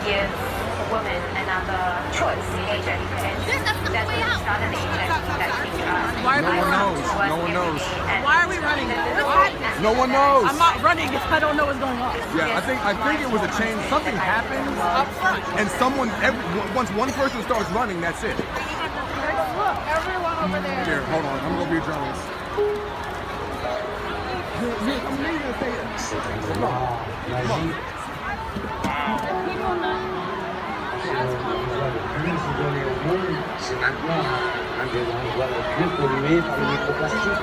give women another choice agent, and that's when we started the agent that we trust. Why No one knows. No one knows. Why are we running? No one knows. I'm not running if I don't know what's going on. Yeah, I think it was a change. Something happened Up front. and once one person starts running, that's it. Look, everyone over there. Here, hold on. I'm gonna be a journalist. I'm leaving to say it. Come on. C'est maintenant un des endroits les plus pollués par le microplastique.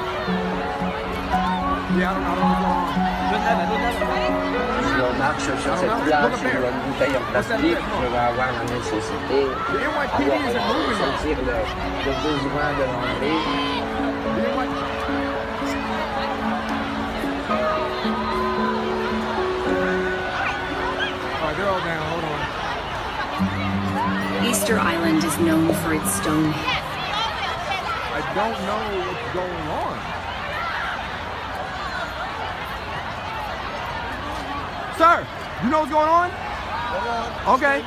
Yeah, I don't know. Si on marche sur cette plage, si on a une bouteille en plastique, je vais avoir la nécessité de sentir le besoin de l'enlever. Alright, they're all down. Hold on. Easter Island is known for its Stonehenge. I don't know what's going on. Sir, you know what's going on? Okay.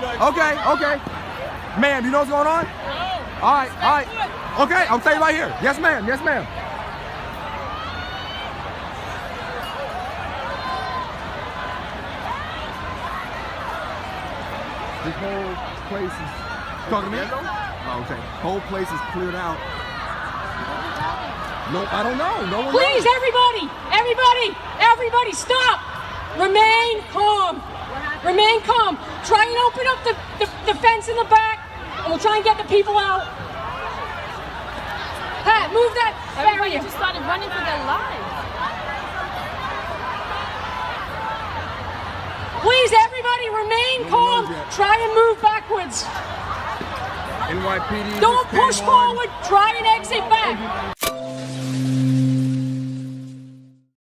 Ma'am, you know what's going on? All right. Okay, I'll stay right here. Yes, ma'am. This whole place is... Talking to me? Oh, okay. Whole place is cleared out. No, I don't know. No one Please, knows. everybody, stop! Remain calm. Remain calm. Try and open up the fence in the back, and we'll try and get the people out. Pat, move that Everybody barrier. just started running for their lives. Please, everybody, remain calm. Try and move backwards. NYPD Don't just came push on. forward. Try and exit back.